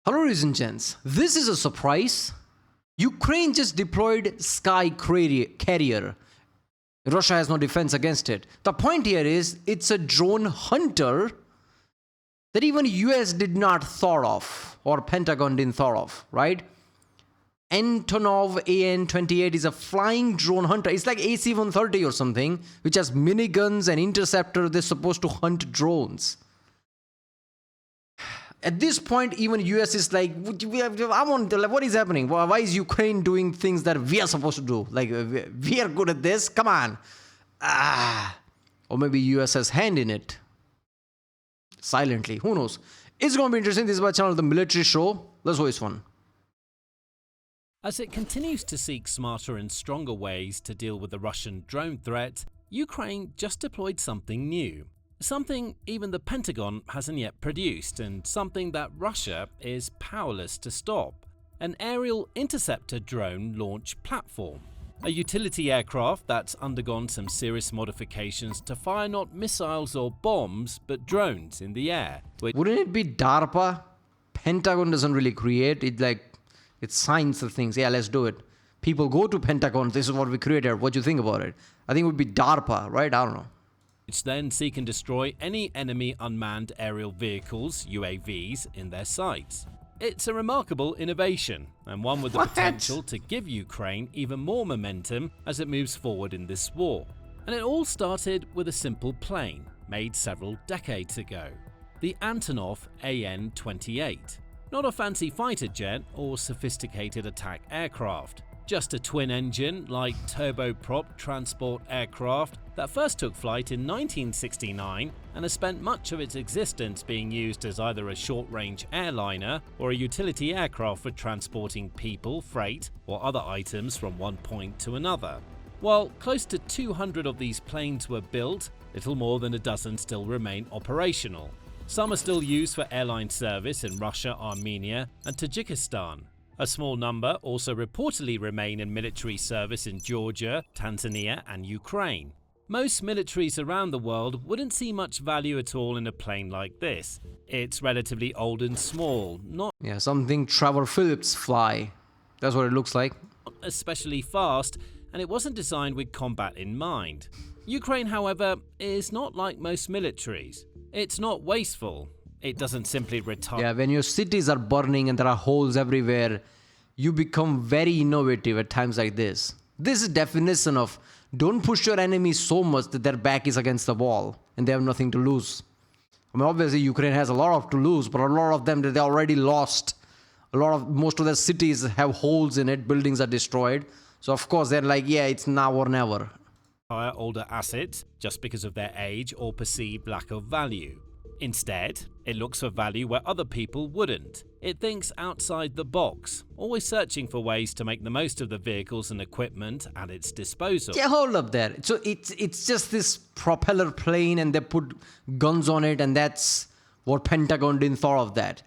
Hello, ladies and gents. This is a surprise. Ukraine just deployed SKYCARRIer. Russia has no defense against it. The point here is it's a drone hunter that even US did not thought of, or Pentagon didn't thought of, right? Antonov An-28 is a flying drone hunter. It's like AC-130 or something, which has miniguns and interceptor. They're supposed to hunt drones. At this point, even US is like, what is happening? Why is Ukraine doing things that we are supposed to do? Like, we are good at this. Come on. Or maybe US has hand in it. Silently. Who knows? It's going to be interesting. This is my channel, The Military Show. Let's host one. As it continues to seek smarter and stronger ways to deal with the Russian drone threat, Ukraine just deployed something new. Something even the Pentagon hasn't yet produced, and something that Russia is powerless to stop. An aerial interceptor drone launch platform. A utility aircraft that's undergone some serious modifications to fire not missiles or bombs, but drones in the air. Wouldn't it be DARPA? Pentagon doesn't really create it, it signs the things. Yeah, let's do it. People go to Pentagon, this is what we created. What do you think about it? I think it would be DARPA, right? I don't know. Which then seek and destroy any enemy unmanned aerial vehicles, UAVs, in their sights. It's a remarkable innovation, and one with the potential to give Ukraine even more momentum as it moves forward in this war. And it all started with a simple plane, made several decades ago. The Antonov An-28. Not a fancy fighter jet or sophisticated attack aircraft. Just a twin-engine, light turboprop transport aircraft that first took flight in 1969 and has spent much of its existence being used as either a short-range airliner or a utility aircraft for transporting people, freight, or other items from one point to another. While close to 200 of these planes were built, little more than a dozen still remain operational. Some are still used for airline service in Russia, Armenia, and Tajikistan. A small number also reportedly remain in military service in Georgia, Tanzania, and Ukraine. Most militaries around the world wouldn't see much value at all in a plane like this. It's relatively old and small, not something Trevor Phillips fly. That's what it looks like. Especially fast, and it wasn't designed with combat in mind. Ukraine, however, is not like most militaries. It's not wasteful. It doesn't simply retire. Yeah, when your cities are burning and there are holes everywhere, you become very innovative at times like this. This is definition of don't push your enemies so much that their back is against the wall and they have nothing to lose. I mean, obviously Ukraine has a lot to lose, but a lot of them they already lost. Most of their cities have holes in it, buildings are destroyed. So of course they're like, yeah, it's now or never. Older assets just because of their age or perceived lack of value. Instead, it looks for value where other people wouldn't. It thinks outside the box, always searching for ways to make the most of the vehicles and equipment at its disposal. Yeah, hold up there. So it's just this propeller plane and they put guns on it, and that's what Pentagon didn't thought of that.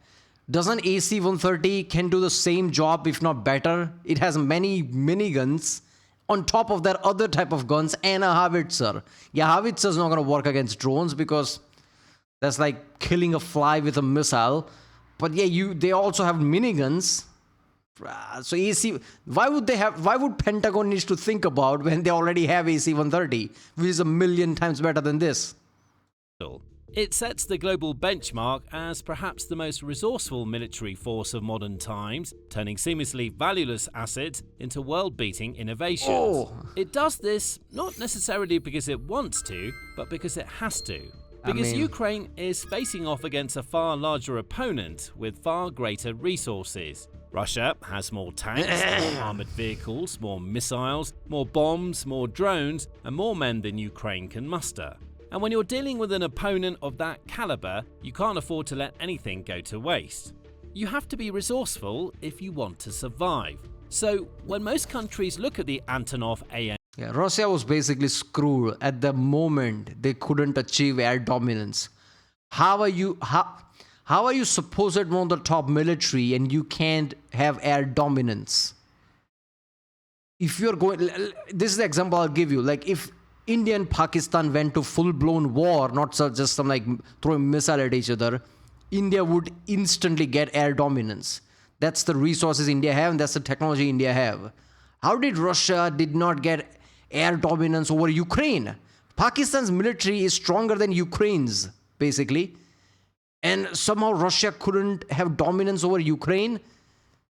Doesn't AC-130 can do the same job, if not better? It has many miniguns on top of that other type of guns and a howitzer. Yeah, howitzer is not going to work against drones because that's like killing a fly with a missile. But yeah, they also have miniguns. So why would Pentagon needs to think about when they already have AC-130, which is 1,000,000 times better than this? It sets the global benchmark as perhaps the most resourceful military force of modern times, turning seamlessly valueless assets into world-beating innovations. It does this not necessarily because it wants to, but because it has to. Because Ukraine is facing off against a far larger opponent with far greater resources. Russia has more tanks, more armored vehicles, more missiles, more bombs, more drones, and more men than Ukraine can muster. And when you're dealing with an opponent of that caliber, you can't afford to let anything go to waste. You have to be resourceful if you want to survive. So when most countries look at the Antonov An, Russia was basically screwed at the moment they couldn't achieve air dominance. How are you supposed to be the top military and you can't have air dominance? If you're going, this is the example I'll give you. Like if India and Pakistan went to full-blown war, not just some like throwing missile at each other, India would instantly get air dominance. That's the resources India have, and that's the technology India have. How did Russia did not get air dominance over Ukraine? Pakistan's military is stronger than Ukraine's, basically. And somehow Russia couldn't have dominance over Ukraine.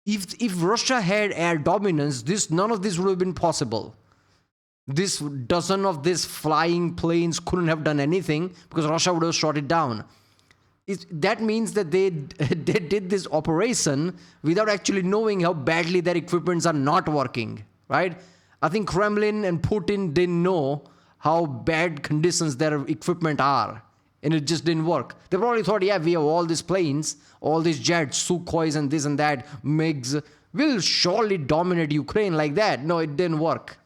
If Russia had air dominance, none of this would have been possible. This dozen of these flying planes couldn't have done anything because Russia would have shot it down. That means that they did this operation without actually knowing how badly their equipments are not working, right? I think Kremlin and Putin didn't know how bad conditions their equipment are, and it just didn't work. They probably thought, yeah, we have all these planes, all these jets, Sukhois and this and that, MiGs, will surely dominate Ukraine like that. No, it didn't work.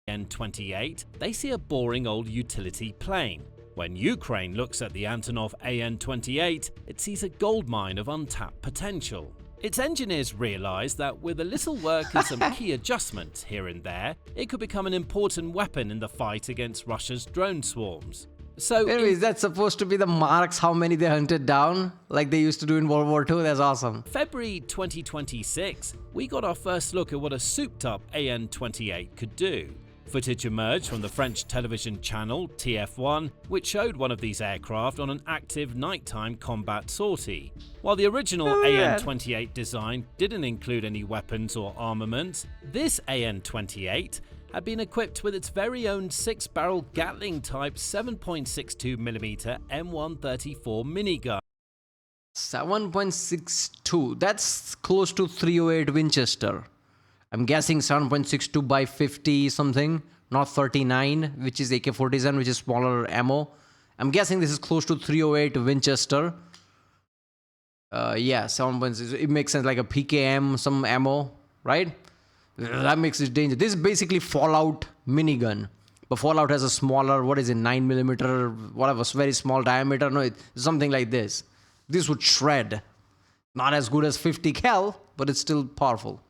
An-28, they see a boring old utility plane. When Ukraine looks at the Antonov An-28, it sees a goldmine of untapped potential. Its engineers realize that with a little work and some key adjustments here and there, it could become an important weapon in the fight against Russia's drone swarms. So, is that supposed to be the marks, how many they hunted down, like they used to do in World War II? That's awesome. February 2026, we got our first look at what a souped-up An-28 could do. Footage emerged from the French television channel TF1, which showed one of these aircraft on an active nighttime combat sortie. While the original An-28 design didn't include any weapons or armaments, this An-28 had been equipped with its very own 6-barrel Gatling-type 7.62mm M134 minigun. 7.62, that's close to 308 Winchester. I'm guessing 7.62 by 50 something, not 39, which is AK-47, which is smaller ammo. I'm guessing this is close to 308 Winchester. Yeah, 7.6, it makes sense, like a PKM, some ammo, right? That makes it dangerous. This is basically Fallout minigun. But Fallout has a smaller, 9mm, whatever, very small diameter. No, it's something like this. This would shred. Not as good as 50 cal, but it's still powerful.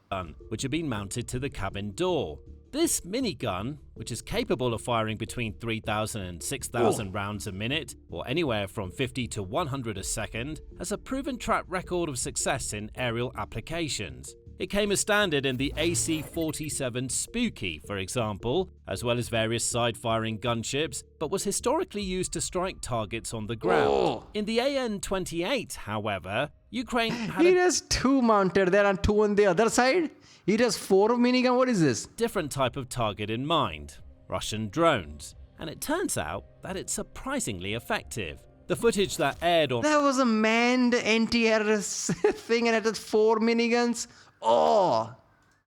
Which had been mounted to the cabin door. This minigun, which is capable of firing between 3,000 and 6,000 rounds a minute, or anywhere from 50 to 100 a second, has a proven track record of success in aerial applications. It came as standard in the AC-47 Spooky, for example, as well as various side-firing gunships, but was historically used to strike targets on the ground. In the An-28, however, Ukraine had It has two mounted there and two on the other side. It has 4 minigun. What is this? different type of target in mind, Russian drones. And it turns out that it's surprisingly effective. The footage that aired on That was a manned anti-air thing and it had 4 miniguns. Oh!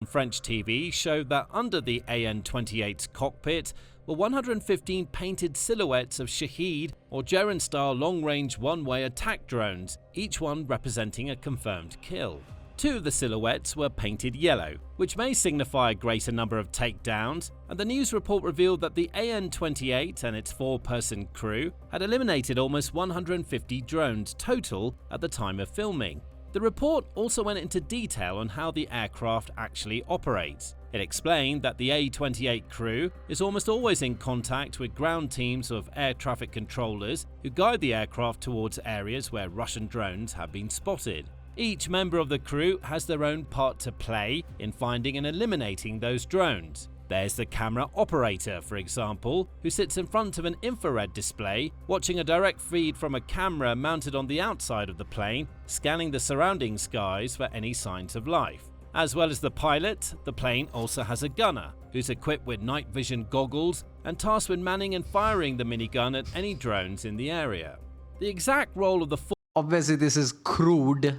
French TV showed that under the An-28's cockpit were 115 painted silhouettes of Shahed or German-style long-range one-way attack drones, each one representing a confirmed kill. 2 of the silhouettes were painted yellow, which may signify a greater number of takedowns, and the news report revealed that the An-28 and its 4-person crew had eliminated almost 150 drones total at the time of filming. The report also went into detail on how the aircraft actually operates. It explained that the A-28 crew is almost always in contact with ground teams of air traffic controllers who guide the aircraft towards areas where Russian drones have been spotted. Each member of the crew has their own part to play in finding and eliminating those drones. There's the camera operator, for example, who sits in front of an infrared display, watching a direct feed from a camera mounted on the outside of the plane, scanning the surrounding skies for any signs of life. As well as the pilot, the plane also has a gunner, who's equipped with night vision goggles and tasked with manning and firing the minigun at any drones in the area. The exact role of the Obviously, this is crude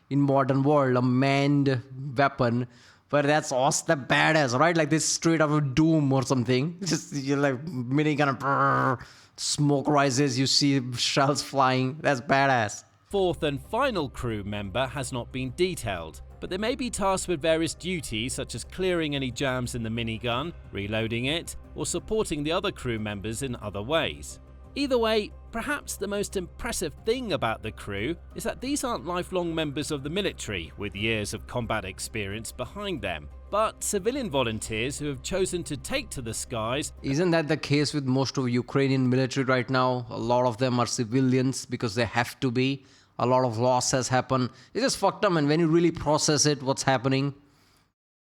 in modern world, a manned weapon. But that's awesome, that badass, right? Like this straight out of Doom or something. Just you're like minigun, brrr, smoke rises, you see shells flying. That's badass. 4th and final crew member has not been detailed, but they may be tasked with various duties such as clearing any jams in the minigun, reloading it, or supporting the other crew members in other ways. Either way, perhaps the most impressive thing about the crew is that these aren't lifelong members of the military with years of combat experience behind them, but civilian volunteers who have chosen to take to the skies. Isn't that the case with most of Ukrainian military right now? A lot of them are civilians because they have to be. A lot of loss has happened. It's just fucked up, and when you really process it, what's happening,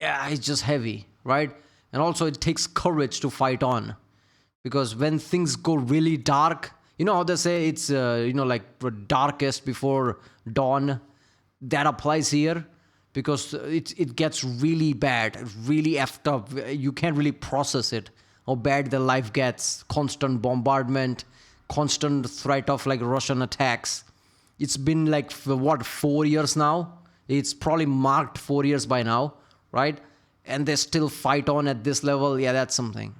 yeah, it's just heavy, right? And also it takes courage to fight on. Because when things go really dark, you know how they say it's, like darkest before dawn? That applies here because it gets really bad, really effed up. You can't really process it, how bad the life gets. Constant bombardment, constant threat of like Russian attacks. It's been like, 4 years now? It's probably marked 4 years by now, right? And they still fight on at this level. Yeah, that's something.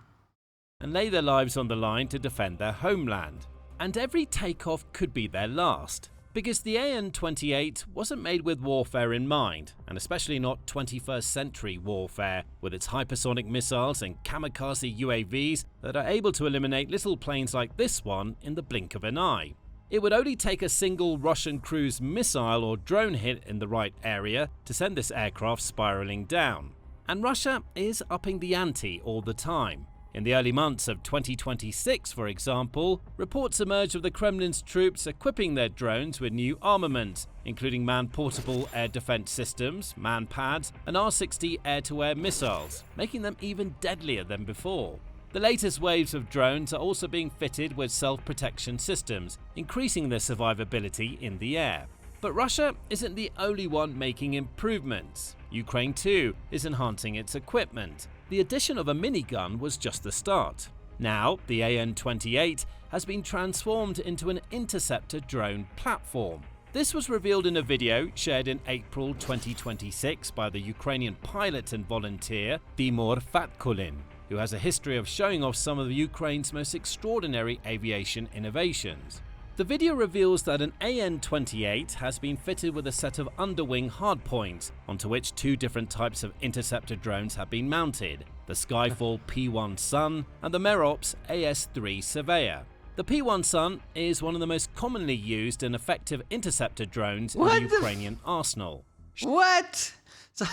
And lay their lives on the line to defend their homeland. And every takeoff could be their last, because the AN-28 wasn't made with warfare in mind, and especially not 21st century warfare, with its hypersonic missiles and kamikaze UAVs that are able to eliminate little planes like this one in the blink of an eye. It would only take a single Russian cruise missile or drone hit in the right area to send this aircraft spiraling down. And Russia is upping the ante all the time. In the early months of 2026, for example, reports emerged of the Kremlin's troops equipping their drones with new armament, including man-portable air defense systems, man-pads, and R-60 air-to-air missiles, making them even deadlier than before. The latest waves of drones are also being fitted with self-protection systems, increasing their survivability in the air. But Russia isn't the only one making improvements. Ukraine too is enhancing its equipment. The addition of a minigun was just the start. Now, the AN-28 has been transformed into an interceptor drone platform. This was revealed in a video shared in April 2026 by the Ukrainian pilot and volunteer Timur Fatkulin, who has a history of showing off some of Ukraine's most extraordinary aviation innovations. The video reveals that an AN-28 has been fitted with a set of underwing hardpoints, onto which two different types of interceptor drones have been mounted, the Skyfall P-1 Sun and the Merops AS-3 Surveyor. The P-1 Sun is one of the most commonly used and effective interceptor drones in the Ukrainian arsenal. What? So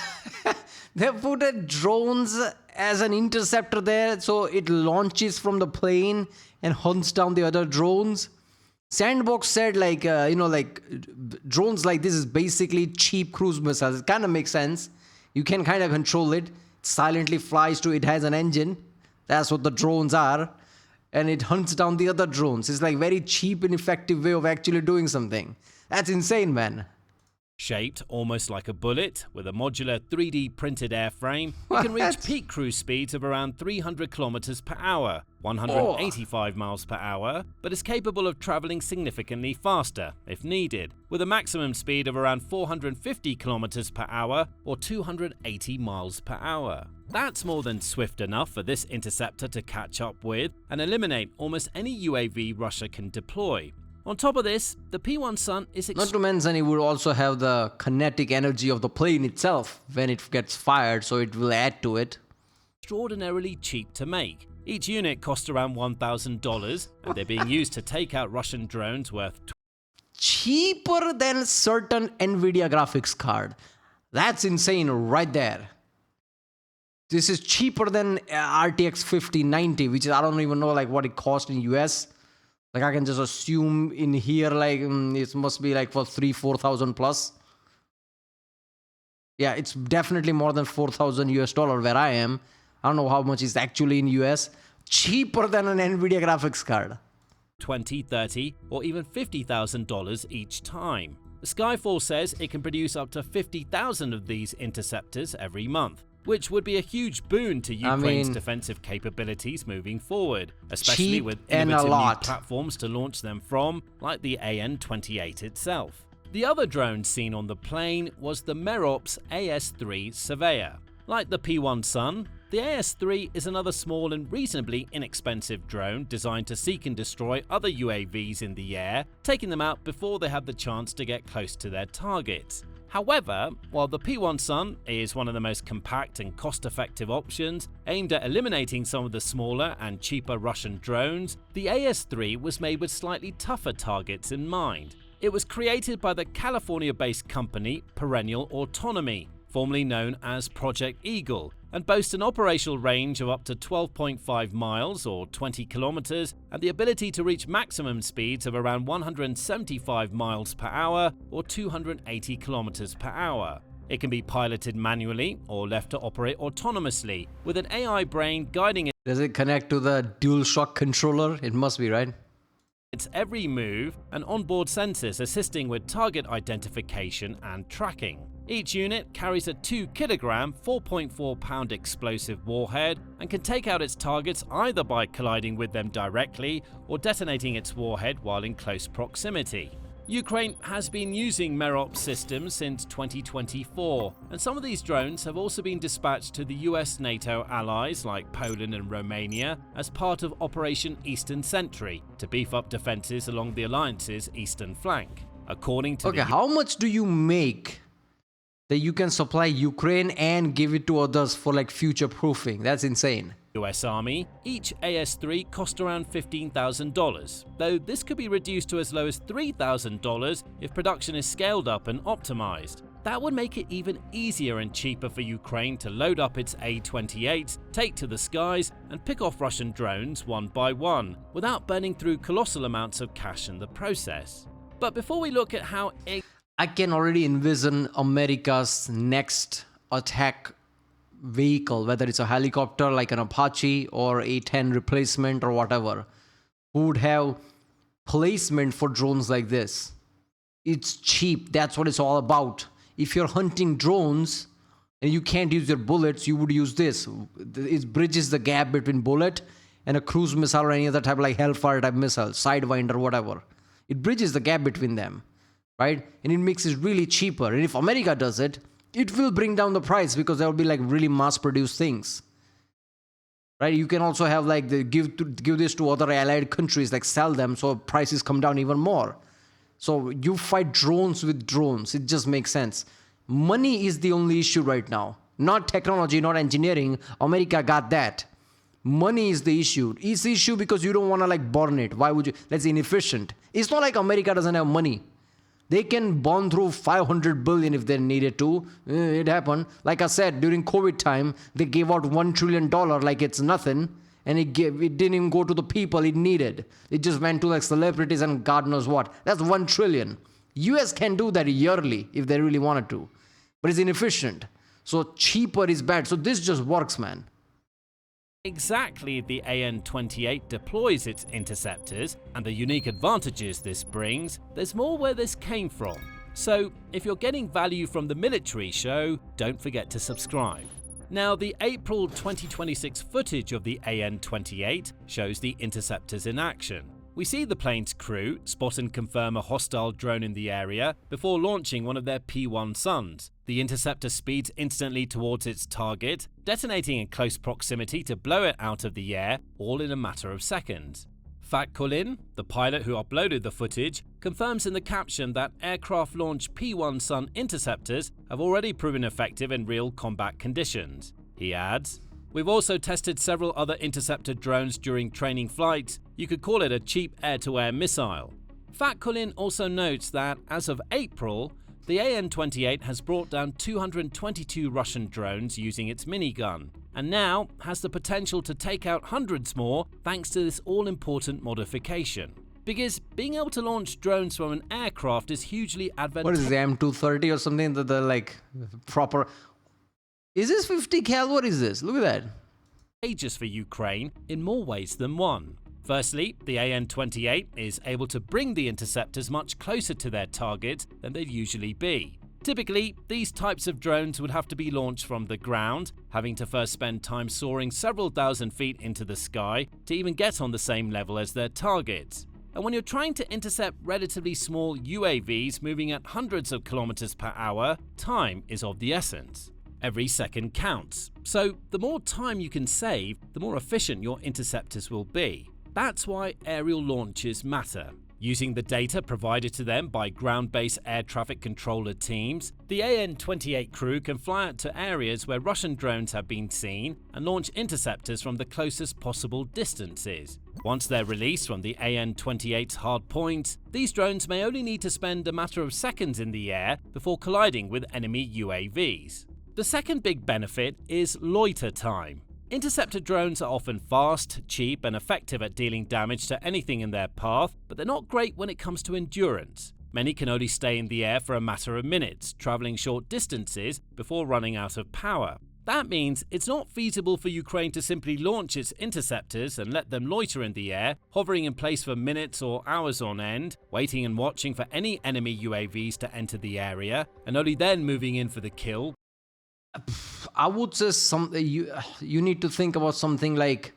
they put a drones as an interceptor there, so it launches from the plane and hunts down the other drones. Sandbox said drones like this is basically cheap cruise missiles. It kind of makes sense. You can kind of control it. It silently flies to, it has an engine. That's what the drones are. And it hunts down the other drones. It's like very cheap and effective way of actually doing something. That's insane, man. Shaped almost like a bullet, with a modular 3D printed airframe, it can reach peak cruise speeds of around 300 km per hour, 185 miles per hour, but is capable of traveling significantly faster, if needed, with a maximum speed of around 450 km per hour or 280 miles per hour. That's more than swift enough for this interceptor to catch up with and eliminate almost any UAV Russia can deploy. On top of this, the P-1 Sun is not to mention it would also have the kinetic energy of the plane itself when it gets fired, so it will add to it. Extraordinarily cheap to make. Each unit costs around $1,000, and they're being used to take out Russian drones worth cheaper than certain NVIDIA graphics card. That's insane right there. This is cheaper than RTX 5090, which is, I don't even know like what it cost in US. Like I can just assume in here, like it must be like for 3,000-4,000 plus. Yeah, it's definitely more than $4,000 US where I am. I don't know how much is actually in US. Cheaper than an NVIDIA graphics card. $20,000, $30,000, or even $50,000 each time. The Skyfall says it can produce up to 50,000 of these interceptors every month, which would be a huge boon to Ukraine's defensive capabilities moving forward, especially with innovative new platforms to launch them from, like the AN-28 itself. The other drone seen on the plane was the Merops AS-3 Surveyor. Like the P-1 Sun, the AS-3 is another small and reasonably inexpensive drone designed to seek and destroy other UAVs in the air, taking them out before they have the chance to get close to their targets. However, while the P-1 Sun is one of the most compact and cost-effective options aimed at eliminating some of the smaller and cheaper Russian drones, the AS-3 was made with slightly tougher targets in mind. It was created by the California-based company Perennial Autonomy, formerly known as Project Eagle, and boasts an operational range of up to 12.5 miles or 20 kilometers and the ability to reach maximum speeds of around 175 miles per hour or 280 kilometers per hour. It can be piloted manually or left to operate autonomously, with an AI brain guiding it. Does it connect to the DualShock controller? It must be, right? Its every move and onboard sensors assisting with target identification and tracking. Each unit carries a 2 kg, 4.4 pound explosive warhead and can take out its targets either by colliding with them directly or detonating its warhead while in close proximity. Ukraine has been using MEROP systems since 2024, and some of these drones have also been dispatched to the US NATO allies like Poland and Romania as part of Operation Eastern Sentry to beef up defenses along the alliance's eastern flank. According to how much do you make that you can supply Ukraine and give it to others for like future proofing? That's insane. US Army, each AS-3 cost around $15,000, though this could be reduced to as low as $3,000 if production is scaled up and optimized. That would make it even easier and cheaper for Ukraine to load up its A-28s, take to the skies, and pick off Russian drones one by one, without burning through colossal amounts of cash in the process. But before we look at how I can already envision America's next attack vehicle, whether it's a helicopter like an Apache or A-10 replacement or whatever, who would have placement for drones like this. It's cheap. That's what it's all about. If you're hunting drones and you can't use your bullets, you would use this. It bridges the gap between bullet and a cruise missile or any other type like Hellfire type missile, Sidewinder, whatever. It bridges the gap between them, right? And it makes it really cheaper. And if America does it, it will bring down the price because there will be like really mass-produced things, right? You can also have like give this to other allied countries, like sell them, so prices come down even more. So you fight drones with drones. It just makes sense. Money is the only issue right now, not technology, not engineering. America got that. Money is the issue. It's the issue because you don't want to like burn it. Why would you? That's inefficient. It's not like America doesn't have money. They can burn through 500 billion if they needed to. It happened. Like I said, during COVID time, they gave out $1 trillion like it's nothing. And it didn't even go to the people it needed. It just went to like celebrities and God knows what. That's 1 trillion. US can do that yearly if they really wanted to. But it's inefficient. So cheaper is bad. So this just works, man. Exactly the AN-28 deploys its interceptors and the unique advantages this brings, there's more where this came from. So if you're getting value from the military show, don't forget to subscribe. Now, the April 2026 footage of the AN-28 shows the interceptors in action. We see the plane's crew spot and confirm a hostile drone in the area before launching one of their P-1 Suns. The interceptor speeds instantly towards its target, detonating in close proximity to blow it out of the air, all in a matter of seconds. Fat Kulin, the pilot who uploaded the footage, confirms in the caption that aircraft-launched P-1 Sun interceptors have already proven effective in real combat conditions. He adds, "We've also tested several other interceptor drones during training flights. You could call it a cheap air-to-air missile." Fat Kulin also notes that, as of April, the AN-28 has brought down 222 Russian drones using its minigun, and now has the potential to take out hundreds more thanks to this all-important modification. Because being able to launch drones from an aircraft is hugely advantageous. What is this, M230 or something? The like proper... Is this 50 cal? What is this? Look at that. For Ukraine in more ways than one. Firstly, the AN-28 is able to bring the interceptors much closer to their target than they'd usually be. Typically, these types of drones would have to be launched from the ground, having to first spend time soaring several thousand feet into the sky to even get on the same level as their targets. And when you're trying to intercept relatively small UAVs moving at hundreds of kilometers per hour, time is of the essence. Every second counts. So the more time you can save, the more efficient your interceptors will be. That's why aerial launches matter. Using the data provided to them by ground-based air traffic controller teams, the An-28 crew can fly out to areas where Russian drones have been seen and launch interceptors from the closest possible distances. Once they're released from the An-28's hard points, these drones may only need to spend a matter of seconds in the air before colliding with enemy UAVs. The second big benefit is loiter time. Interceptor drones are often fast, cheap, and effective at dealing damage to anything in their path, but they're not great when it comes to endurance. Many can only stay in the air for a matter of minutes, traveling short distances before running out of power. That means it's not feasible for Ukraine to simply launch its interceptors and let them loiter in the air, hovering in place for minutes or hours on end, waiting and watching for any enemy UAVs to enter the area, and only then moving in for the kill. I would say you need to think about something like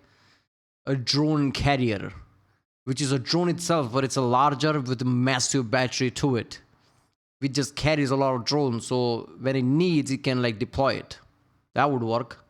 a drone carrier, which is a drone itself, but it's a larger with a massive battery to it, which just carries a lot of drones. So when it needs, it can like deploy it. That would work.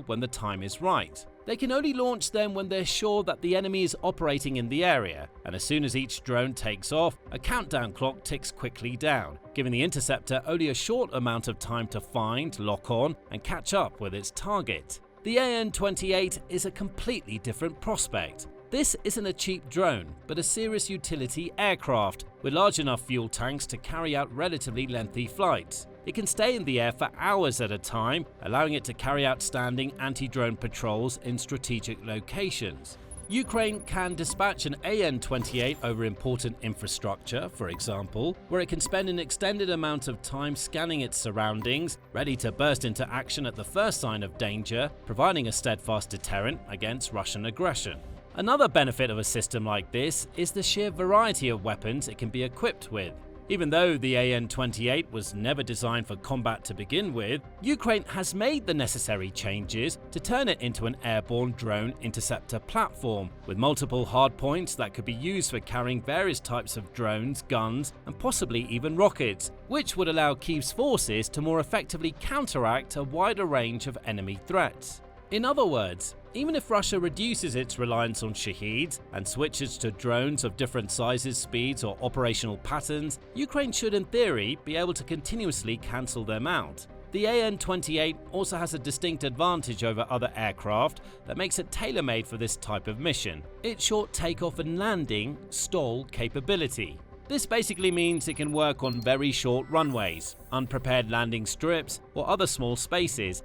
When the time is right. They can only launch them when they're sure that the enemy is operating in the area, and as soon as each drone takes off, a countdown clock ticks quickly down, giving the interceptor only a short amount of time to find, lock on, and catch up with its target. The An-28 is a completely different prospect. This isn't a cheap drone, but a serious utility aircraft with large enough fuel tanks to carry out relatively lengthy flights. It can stay in the air for hours at a time, allowing it to carry out standing anti-drone patrols in strategic locations. Ukraine can dispatch an An-28 over important infrastructure, for example, where it can spend an extended amount of time scanning its surroundings, ready to burst into action at the first sign of danger, providing a steadfast deterrent against Russian aggression. Another benefit of a system like this is the sheer variety of weapons it can be equipped with. Even though the An-28 was never designed for combat to begin with, Ukraine has made the necessary changes to turn it into an airborne drone interceptor platform, with multiple hardpoints that could be used for carrying various types of drones, guns, and possibly even rockets, which would allow Kyiv's forces to more effectively counteract a wider range of enemy threats. In other words, even if Russia reduces its reliance on Shaheeds and switches to drones of different sizes, speeds, or operational patterns, Ukraine should in theory be able to continuously cancel them out. The An-28 also has a distinct advantage over other aircraft that makes it tailor-made for this type of mission: its short takeoff and landing STOL capability. This basically means it can work on very short runways, unprepared landing strips, or other small spaces.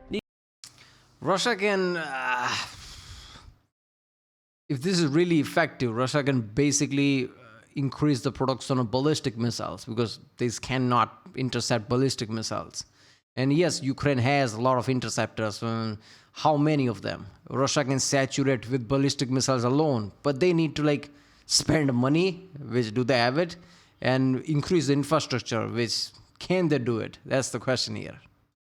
Russia can, if this is really effective, Russia can basically increase the production of ballistic missiles, because this cannot intercept ballistic missiles. And yes, Ukraine has a lot of interceptors. How many of them? Russia can saturate with ballistic missiles alone, but they need to like spend money, which do they have it, and increase the infrastructure, which can they do it? That's the question here.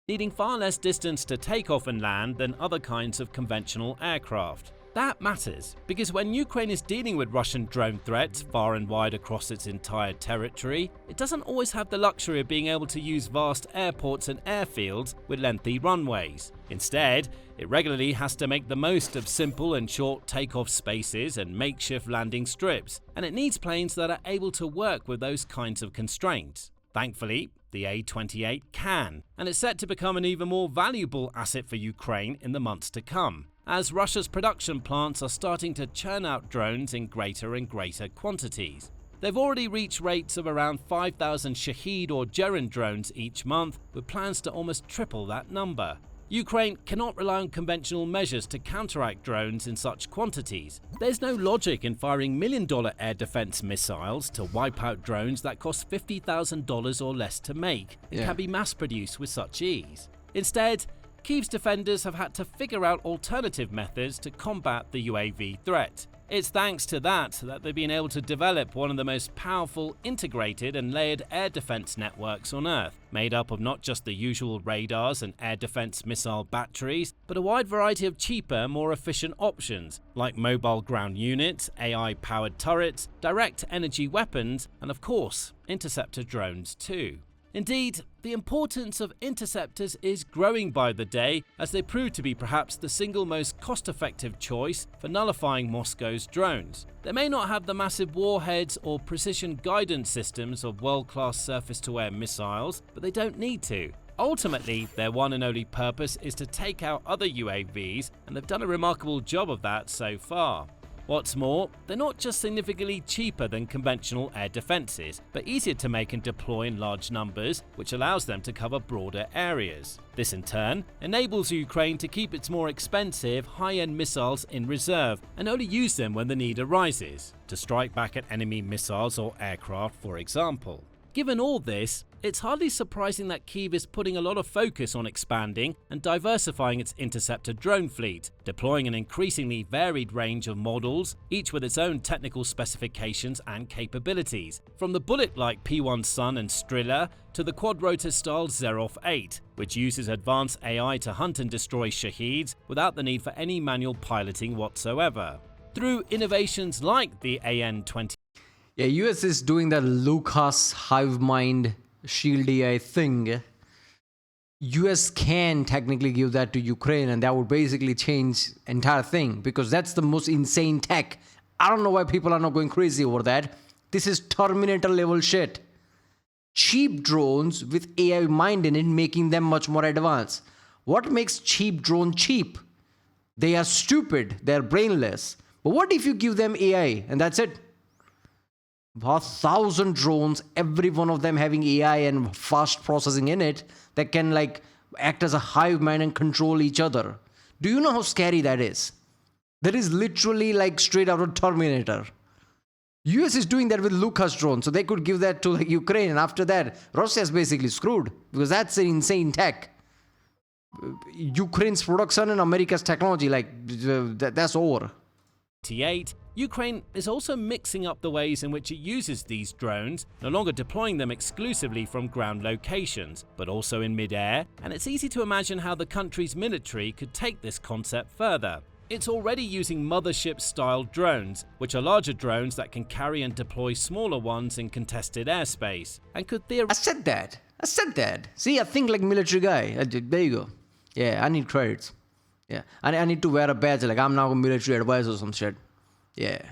Needing far less distance to take off and land than other kinds of conventional aircraft. That matters, because when Ukraine is dealing with Russian drone threats far and wide across its entire territory, it doesn't always have the luxury of being able to use vast airports and airfields with lengthy runways. Instead, it regularly has to make the most of simple and short takeoff spaces and makeshift landing strips, and it needs planes that are able to work with those kinds of constraints. Thankfully, the A-28 can, and it's set to become an even more valuable asset for Ukraine in the months to come, as Russia's production plants are starting to churn out drones in greater and greater quantities. They've already reached rates of around 5,000 Shahed or Gerund drones each month, with plans to almost triple that number. Ukraine cannot rely on conventional measures to counteract drones in such quantities. There's no logic in firing million-dollar air defense missiles to wipe out drones that cost $50,000 or less to make and can be mass-produced with such ease. Instead, Kyiv's defenders have had to figure out alternative methods to combat the UAV threat. It's thanks to that they've been able to develop one of the most powerful, integrated and layered air defense networks on Earth, made up of not just the usual radars and air defense missile batteries, but a wide variety of cheaper, more efficient options, like mobile ground units, AI-powered turrets, direct energy weapons, and of course, interceptor drones too. Indeed, the importance of interceptors is growing by the day as they prove to be perhaps the single most cost-effective choice for nullifying Moscow's drones. They may not have the massive warheads or precision guidance systems of world-class surface-to-air missiles, but they don't need to. Ultimately, their one and only purpose is to take out other UAVs, and they've done a remarkable job of that so far. What's more, they're not just significantly cheaper than conventional air defenses, but easier to make and deploy in large numbers, which allows them to cover broader areas. This in turn enables Ukraine to keep its more expensive, high-end missiles in reserve and only use them when the need arises, to strike back at enemy missiles or aircraft, for example. Given all this, it's hardly surprising that Kyiv is putting a lot of focus on expanding and diversifying its interceptor drone fleet, deploying an increasingly varied range of models, each with its own technical specifications and capabilities, from the bullet-like P-1 Sun and Strela to the quadrotor-style Zerov 8, which uses advanced AI to hunt and destroy Shaheeds without the need for any manual piloting whatsoever. Through innovations like the An-28, Yeah, US is doing that Lucas hive mind shield AI thing. US can technically give that to Ukraine, and that would basically change entire thing, because that's the most insane tech. I don't know why people are not going crazy over that. This is Terminator level shit. Cheap drones with AI mind in it, making them much more advanced. What makes cheap drone cheap? They are stupid, they're brainless. But what if you give them AI and that's it? 1,000 drones, every one of them having AI and fast processing in it that can like act as a hive mind and control each other. Do you know how scary that is? That is literally like straight out of Terminator. US is doing that with Lucas drones, so they could give that to like Ukraine, and after that, Russia's basically screwed, because that's an insane tech. Ukraine's production and America's technology, like that's over. Ukraine is also mixing up the ways in which it uses these drones, no longer deploying them exclusively from ground locations, but also in mid-air, and it's easy to imagine how the country's military could take this concept further. It's already using mothership-style drones, which are larger drones that can carry and deploy smaller ones in contested airspace, and could theoretically... I said that. See, I think like military guy. There you go. Yeah, I need credits. Yeah, I need to wear a badge, like I'm now a military advisor or some shit. Yeah.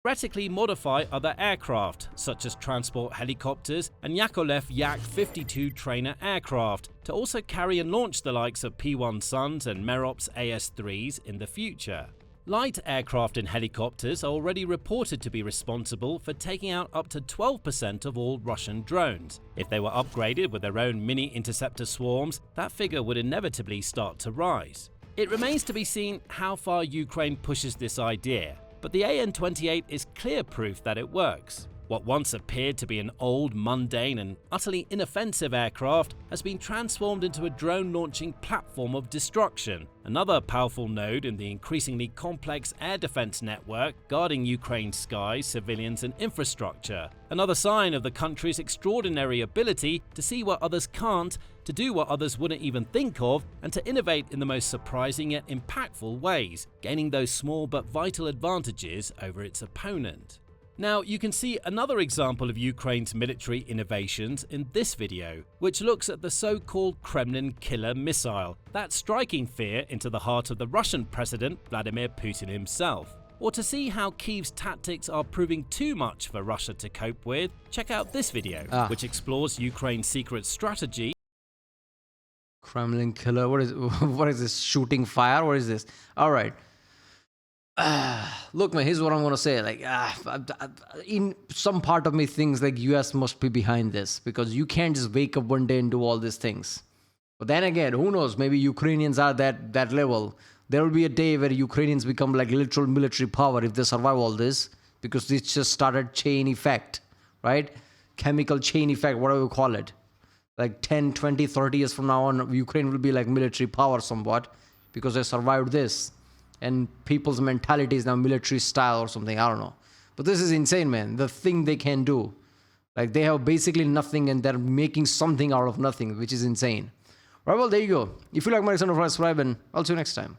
theoretically modify other aircraft, such as transport helicopters and Yakolev Yak-52 trainer aircraft, to also carry and launch the likes of P-1 Suns and Merops AS-3s in the future. Light aircraft and helicopters are already reported to be responsible for taking out up to 12% of all Russian drones. If they were upgraded with their own mini-interceptor swarms, that figure would inevitably start to rise. It remains to be seen how far Ukraine pushes this idea, but the An-28 is clear proof that it works. What once appeared to be an old, mundane and utterly inoffensive aircraft has been transformed into a drone-launching platform of destruction, another powerful node in the increasingly complex air defense network guarding Ukraine's skies, civilians and infrastructure, another sign of the country's extraordinary ability to see what others can't, to do what others wouldn't even think of, and to innovate in the most surprising yet impactful ways, gaining those small but vital advantages over its opponent. Now, you can see another example of Ukraine's military innovations in this video, which looks at the so-called Kremlin killer missile, that's striking fear into the heart of the Russian President Vladimir Putin himself. Or to see how Kyiv's tactics are proving too much for Russia to cope with, check out this video, which explores Ukraine's secret strategy. Kremlin killer, what is this, shooting fire? What is this? All right. Look, man, here's what I'm gonna say. Like, in some part of me thinks like US must be behind this, because you can't just wake up one day and do all these things. But then again, who knows? Maybe Ukrainians are that level. There will be a day where Ukrainians become like literal military power if they survive all this, because this just started chain effect, right? Chemical chain effect, whatever you call it. Like 10, 20, 30 years from now on, Ukraine will be like military power somewhat, because they survived this. And people's mentality is now military style or something, I don't know. But this is insane, man. The thing they can do. Like, they have basically nothing and they're making something out of nothing, which is insane. Right, well, there you go. If you like my channel, subscribe, and I'll see you next time.